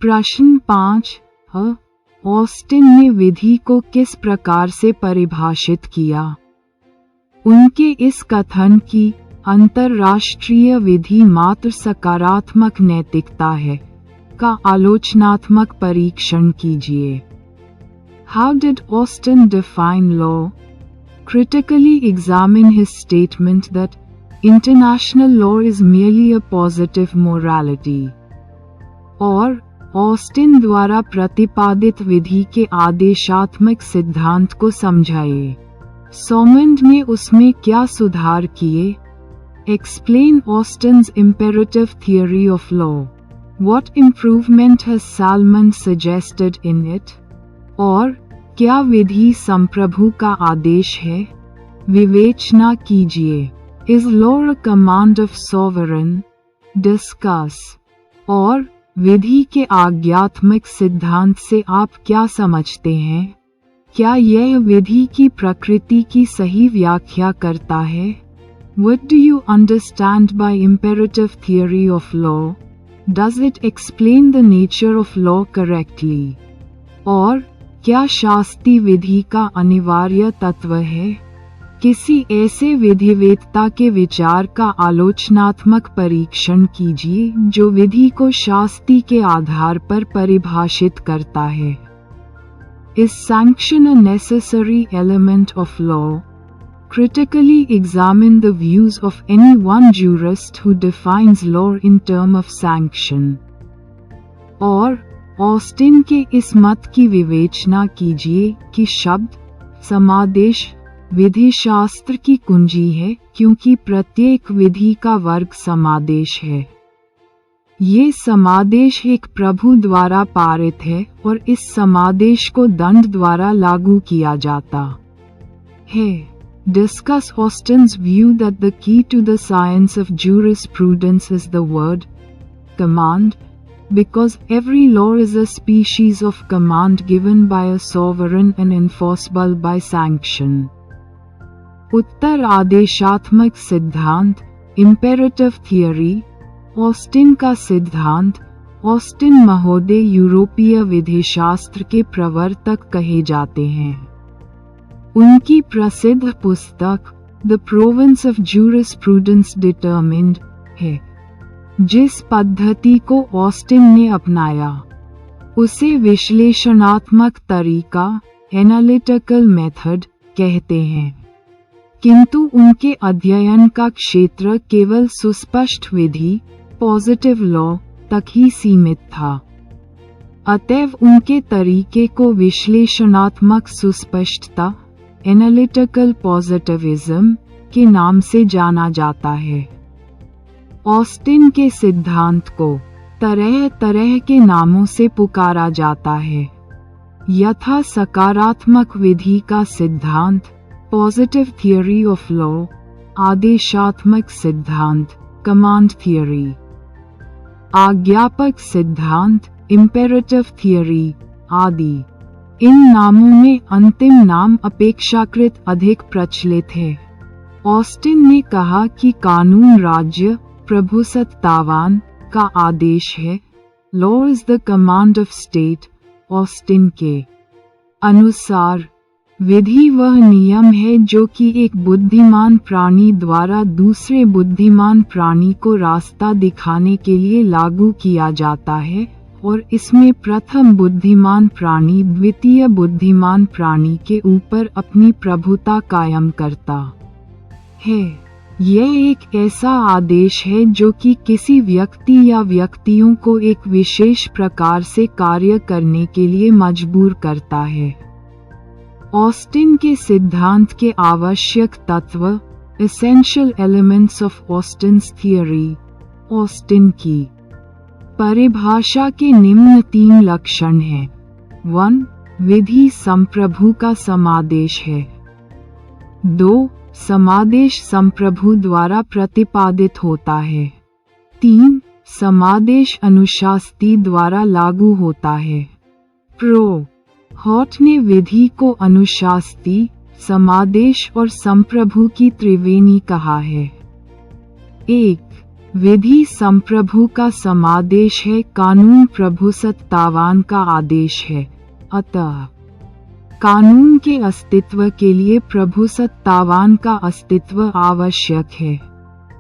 प्रश्न 5 ऑस्टिन ने विधि को किस प्रकार से परिभाषित किया? उनके इस कथन की अंतरराष्ट्रीय विधि मात्र सकारात्मक नैतिकता है का आलोचनात्मक परीक्षण कीजिए। How did Austin define law? Critically examine his statement that international law is merely a positive morality. और ऑस्टिन द्वारा प्रतिपादित विधि के आदेशात्मक सिद्धांत को समझाइए। सोमंड ने उसमें क्या सुधार किए? Explain Austin's imperative theory of law. What improvement has Salmon suggested in it? और क्या विधि संप्रभु का आदेश है? विवेचना कीजिए। Is law a command of sovereign? Discuss. और विधि के आज्ञात्मक सिद्धांत से आप क्या समझते हैं? क्या यह विधि की प्रकृति की सही व्याख्या करता है? What do you understand by imperative theory of law? Does it explain the nature of law correctly? और क्या शास्ति विधि का अनिवार्य तत्व है? किसी ऐसे विधिवेत्ता के विचार का आलोचनात्मक परीक्षण कीजिए जो विधि को शास्ति के आधार पर परिभाषित करता है। Is sanction a necessary element of law? Critically examine the views of any one jurist who defines law in terms of sanction. और ऑस्टिन के इस मत की विवेचना कीजिए कि शब्द समादेश विधि शास्त्र की कुंजी है क्योंकि प्रत्येक विधि का वर्ग समादेश है। ये समादेश एक प्रभु द्वारा पारित है और इस समादेश को दंड द्वारा लागू किया जाता है। Discuss Austin's view that the key to the science of jurisprudence is the word command, because every law is a species of command given by a sovereign and enforceable by sanction. उत्तर आदेशात्मक सिद्धांत imperative theory Austin का सिद्धांत। Austin महोदय यूरोपीय विधिशास्त्र के प्रवर्तक कहे जाते हैं। उनकी प्रसिद्ध पुस्तक the province of jurisprudence determined है। जिस पद्धति को ऑस्टिन ने अपनाया उसे विश्लेषणात्मक तरीका एनालिटिकल मेथड कहते हैं, किंतु उनके अध्ययन का क्षेत्र केवल सुस्पष्ट विधि पॉजिटिव लॉ तक ही सीमित था। अतएव उनके तरीके को विश्लेषणात्मक सुस्पष्टता एनालिटिकल पॉजिटिविज्म के नाम से जाना जाता है। ऑस्टिन के सिद्धांत को तरह तरह के नामों से पुकारा जाता है, यथा सकारात्मक विधि का सिद्धांत पॉजिटिव थियरी ऑफ लॉ, आदेशात्मक सिद्धांत कमांड थियरी, आज्ञापक सिद्धांत इम्पेरेटिव थियरी आदि। इन नामों में अंतिम नाम अपेक्षाकृत अधिक प्रचलित है। ऑस्टिन ने कहा कि कानून राज्य प्रभुसत्तावान का आदेश है। Law is the command of state. Austin के अनुसार विधि वह नियम है जो कि एक बुद्धिमान प्राणी द्वारा दूसरे बुद्धिमान प्राणी को रास्ता दिखाने के लिए लागू किया जाता है और इसमें प्रथम बुद्धिमान प्राणी द्वितीय बुद्धिमान प्राणी के ऊपर अपनी प्रभुता कायम करता है। यह एक ऐसा आदेश है जो कि किसी व्यक्ति या व्यक्तियों को एक विशेष प्रकार से कार्य करने के लिए मजबूर करता है। ऑस्टिन के सिद्धांत के आवश्यक तत्व essential elements of Austen's theory. Austin की परिभाषा के निम्न 3 लक्षण हैं। 1. विधि संप्रभु का समादेश है। 2. समादेश संप्रभु द्वारा प्रतिपादित होता है। 3. समादेश अनुशास्ति द्वारा लागू होता है। प्रो हॉट ने विधि को अनुशास्ति, समादेश और संप्रभु की त्रिवेणी कहा है। 1. विधि संप्रभु का समादेश है, कानून प्रभु सत्तावान का आदेश है। अतः कानून के अस्तित्व के लिए प्रभु सत्तावान का अस्तित्व आवश्यक है।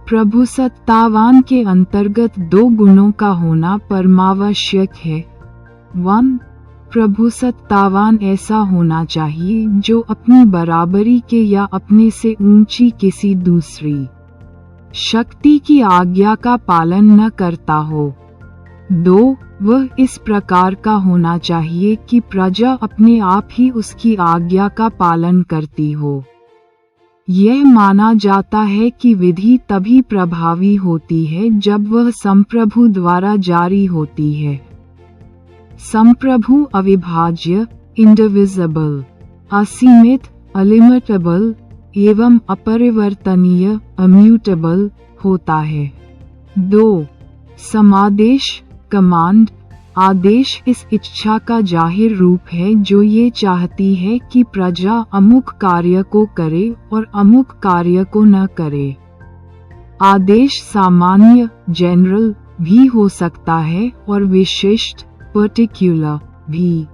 प्रभु सत्तावान के अंतर्गत दो गुणों का होना परमावश्यक है। 1. प्रभु सत्तावान ऐसा होना चाहिए जो अपनी बराबरी के या अपने से ऊंची किसी दूसरी शक्ति की आज्ञा का पालन न करता हो। 2. वह इस प्रकार का होना चाहिए कि प्रजा अपने आप ही उसकी आज्ञा का पालन करती हो। यह माना जाता है कि विधि तभी प्रभावी होती है जब वह संप्रभु द्वारा जारी होती है। संप्रभु अविभाज्य, इंडिविजिबल, असीमित, अलिमिटेबल एवं अपरिवर्तनीय, इम्यूटेबल होता है। 2. समादेश, कमांड, आदेश इस इच्छा का जाहिर रूप है जो ये चाहती है कि प्रजा अमुक कार्य को करे और अमुक कार्य को न करे। आदेश सामान्य, जनरल भी हो सकता है और विशिष्ट, पर्टिकुलर भी।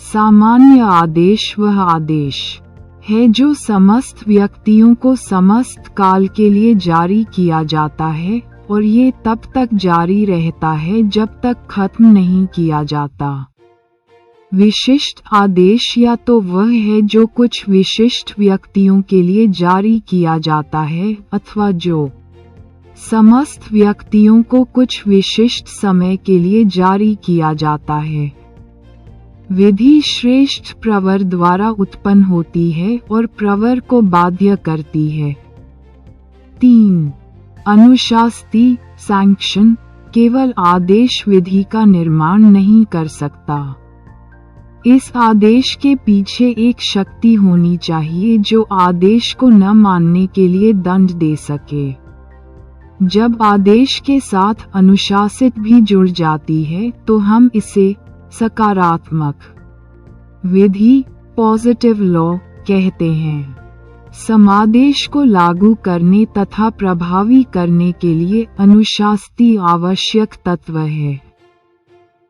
सामान्य आदेश वह आदेश है जो समस्त व्यक्तियों को समस्त काल के लिए जारी किया जाता है और ये तब तक जारी रहता है जब तक खत्म नहीं किया जाता। विशिष्ट आदेश या तो वह है जो कुछ विशिष्ट व्यक्तियों के लिए जारी किया जाता है अथवा जो समस्त व्यक्तियों को कुछ विशिष्ट समय के लिए जारी किया जाता है। विधि श्रेष्ठ प्रवर द्वारा उत्पन्न होती है और प्रवर को बाध्य करती है। 3. अनुशास्ति, सैंक्शन, केवल आदेश विधि का निर्माण नहीं कर सकता। इस आदेश के पीछे एक शक्ति होनी चाहिए जो आदेश को न मानने के लिए दंड दे सके। जब आदेश के साथ अनुशासित भी जुड़ जाती है तो हम इसे सकारात्मक विधि, पॉजिटिव लॉ कहते हैं। समादेश को लागू करने तथा प्रभावी करने के लिए अनुशास्ति आवश्यक तत्व है।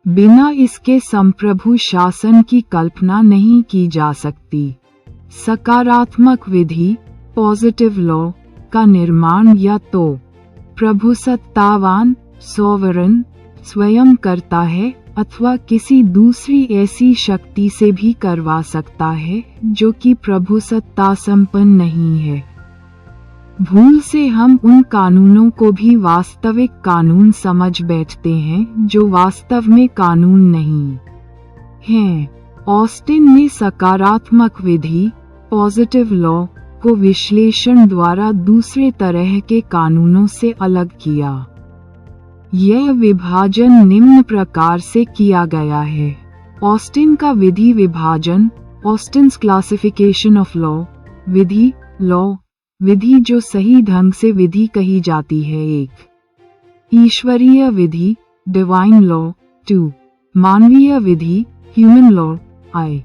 बिना इसके संप्रभु शासन की कल्पना नहीं की जा सकती। सकारात्मक विधि, पॉजिटिव लॉ का निर्माण या तो प्रभु सत्तावान, सॉवरन स्वयं करता है अथवा किसी दूसरी ऐसी शक्ति से भी करवा सकता है जो कि प्रभु सत्ता संपन्न नहीं है। भूल से हम उन कानूनों को भी वास्तविक कानून समझ बैठते हैं जो वास्तव में कानून नहीं हैं। ऑस्टिन ने सकारात्मक विधि, पॉजिटिव लॉ को विश्लेषण द्वारा दूसरे तरह के कानूनों से अलग किया। यह विभाजन निम्न प्रकार से किया गया है। ऑस्टिन का विधि विभाजन, ऑस्टिन्स क्लासिफिकेशन ऑफ लॉ, विधि, लॉ, विधि जो सही ढंग से विधि कही जाती है। 1. ईश्वरीय विधि, डिवाइन लॉ। 2. मानवीय विधि, ह्यूमन लॉ। I.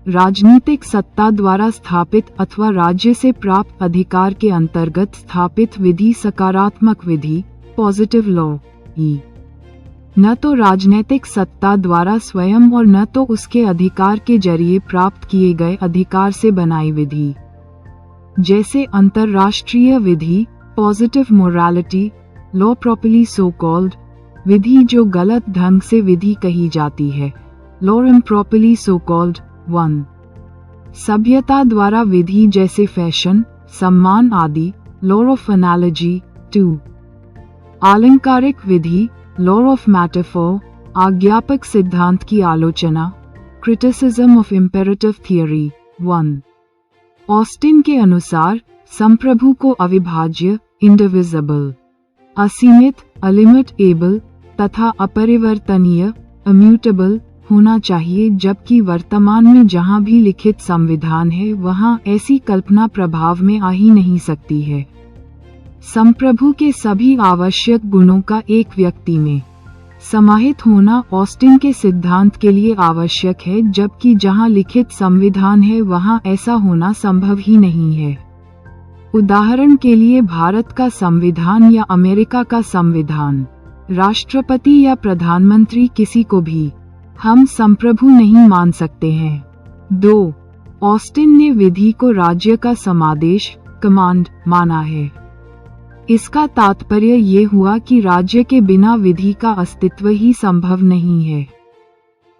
राजनीतिक सत्ता द्वारा स्थापित अथवा राज्य से प्राप्त अधिकार के अंतर्गत स्थापित विधि, सकारात्मक विधि, पॉजिटिव लॉ। न तो राजनीतिक सत्ता द्वारा स्वयं और न तो उसके अधिकार के जरिए प्राप्त किए गए अधिकार से बनाई विधि, जैसे अंतरराष्ट्रीय विधि, positive morality law, properly so called विधि जो गलत ढंग से विधि कही जाती है, लॉ इम्प्रॉपर्ली सो कॉल्ड। 1. सभ्यता द्वारा विधि जैसे फैशन, सम्मान आदि, लॉ ऑफ एनालॉजी। 2. आलंकारिक विधि, लॉ ऑफ मेटाफोर, आज्ञापक सिद्धांत की आलोचना, criticism of imperative theory. 1. Austin के अनुसार संप्रभु को अविभाज्य, इंडिविजिबल, असीमित, अलिमिटेबल तथा अपरिवर्तनीय, इम्यूटेबल होना चाहिए, जबकि वर्तमान में जहां भी लिखित संविधान है वहां ऐसी कल्पना प्रभाव में आ ही नहीं सकती है। संप्रभु के सभी आवश्यक गुणों का एक व्यक्ति में समाहित होना ऑस्टिन के सिद्धांत के लिए आवश्यक है, जबकि जहां लिखित संविधान है वहां ऐसा होना संभव ही नहीं है। उदाहरण के लिए भारत का संविधान या अमेरिका का संविधान, राष्ट्रपति या प्रधानमंत्री, किसी को भी हम संप्रभु नहीं मान सकते हैं। 2. ऑस्टिन ने विधि को राज्य का समादेश, कमांड, माना है। इसका तात्पर्य ये हुआ कि राज्य के बिना विधि का अस्तित्व ही संभव नहीं है,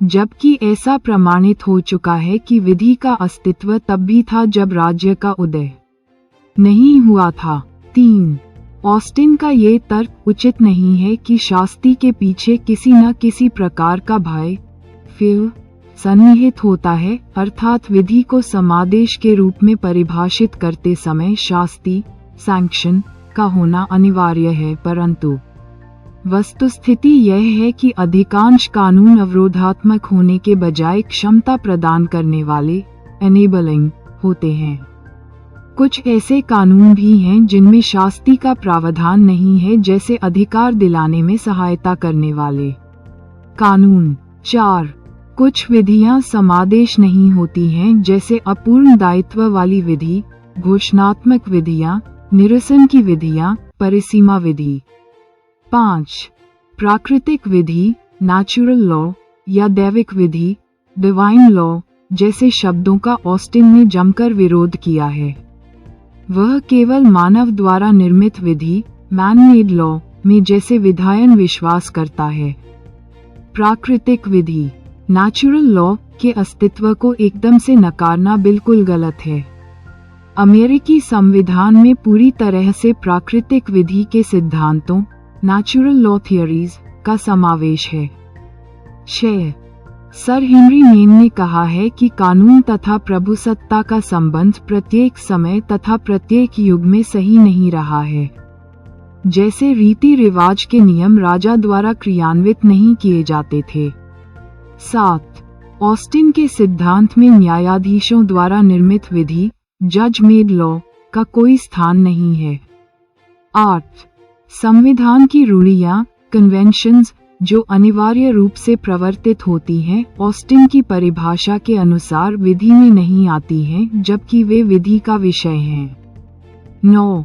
जबकि ऐसा प्रमाणित हो चुका है कि विधि का अस्तित्व तब भी था जब राज्य का उदय नहीं हुआ था। 3. ऑस्टिन का ये तर्क उचित नहीं है कि शास्ति के पीछे किसी न किसी प्रकार का भय, फिर सन्निहित होता है, अर्थात विधि को समादेश के रूप में परिभाषित करते समय शास्ति, सैंक्शन का होना अनिवार्य है, परंतु वस्तुस्थिति यह है कि अधिकांश कानून अवरोधात्मक होने के बजाय क्षमता प्रदान करने वाले, एनेबलिंग, होते हैं। कुछ ऐसे कानून भी हैं जिनमें शास्ति का प्रावधान नहीं है, जैसे अधिकार दिलाने में सहायता करने वाले कानून। 4. कुछ विधियां समादेश नहीं होती हैं, जैसे अपूर्ण दायित्व वाली विधि, घोषणात्मक विधियां, निरसन की विधियां, परिसीमा विधि। 5. प्राकृतिक विधि, नेचुरल लॉ, या दैविक विधि, डिवाइन लॉ, जैसे शब्दों का ऑस्टिन ने जमकर विरोध किया है। वह केवल मानव द्वारा निर्मित विधि, मैन मेड लॉ, में जैसे विधायन विश्वास करता है। प्राकृतिक विधि, नेचुरल लॉ, के अस्तित्व को एकदम से नकारना बिल्कुल गलत है। अमेरिकी संविधान में पूरी तरह से प्राकृतिक विधि के सिद्धांतों, नेचुरल लॉ थियरीज, का समावेश है। 6. सर हेनरी मेन ने कहा है कि कानून तथा प्रभुसत्ता का संबंध प्रत्येक समय तथा प्रत्येक युग में सही नहीं रहा है। जैसे रीति रिवाज के नियम राजा द्वारा क्रियान्वित नहीं किए जाते थे। 7. ऑस्टिन के सिद्धांत में न्यायाधीशों द्वारा निर्मित विधि, जज मेड लॉ, का कोई स्थान नहीं है। 8. संविधान की रूढ़ियां, कन्वेंशंस, जो अनिवार्य रूप से प्रवर्तित होती हैं, ऑस्टिन की परिभाषा के अनुसार विधि में नहीं आती हैं, जबकि वे विधि का विषय हैं। 9.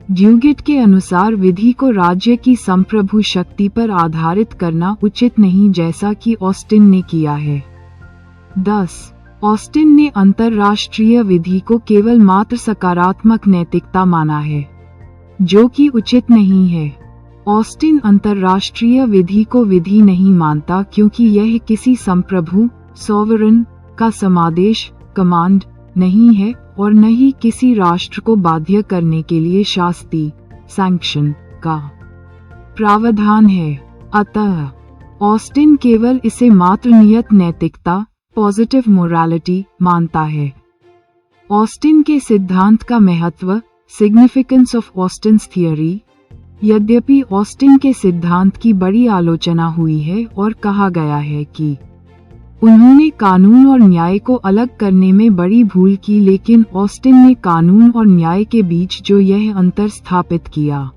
ड्यूगेट के अनुसार विधि को राज्य की संप्रभु शक्ति पर आधारित करना उचित नहीं, जैसा कि ऑस्टिन ने किया है। 10. ऑस्टिन ने अंतरराष्ट्रीय विधि को केवल मात्र सकारात्मक नैतिकता माना है, जो कि उचित नहीं है। ऑस्टिन अंतरराष्ट्रीय विधि को विधि नहीं मानता क्योंकि यह किसी संप्रभु, सॉवरन, का समादेश, कमांड, नहीं है और न ही किसी राष्ट्र को बाध्य करने के लिए शास्ति, सैंक्शन, का प्रावधान है। अतः ऑस्टिन केवल इसे मात्र नियत नैतिकता, पॉजिटिव मोरालिटी, मानता है। ऑस्टिन के सिद्धांत का महत्व, सिग्निफिकेंस ऑफ ऑस्टिन्स थियरी। यद्यपि ऑस्टिन के सिद्धांत की बड़ी आलोचना हुई है और कहा गया है कि उन्होंने कानून और न्याय को अलग करने में बड़ी भूल की, लेकिन ऑस्टिन ने कानून और न्याय के बीच जो यह अंतर स्थापित किया,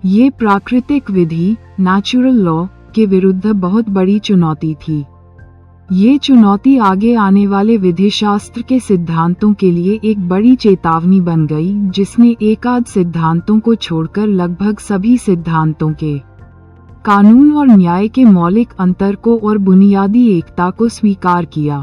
ये प्राकृतिक विधि, नेचुरल लॉ, के विरुद्ध बहुत बड़ी चुनौती थी। ये चुनौती आगे आने वाले विधिशास्त्र के सिद्धांतों के लिए एक बड़ी चेतावनी बन गई, जिसने एकाध सिद्धांतों को छोड़कर लगभग सभी सिद्धांतों के कानून और न्याय के मौलिक अंतर को और बुनियादी एकता को स्वीकार किया।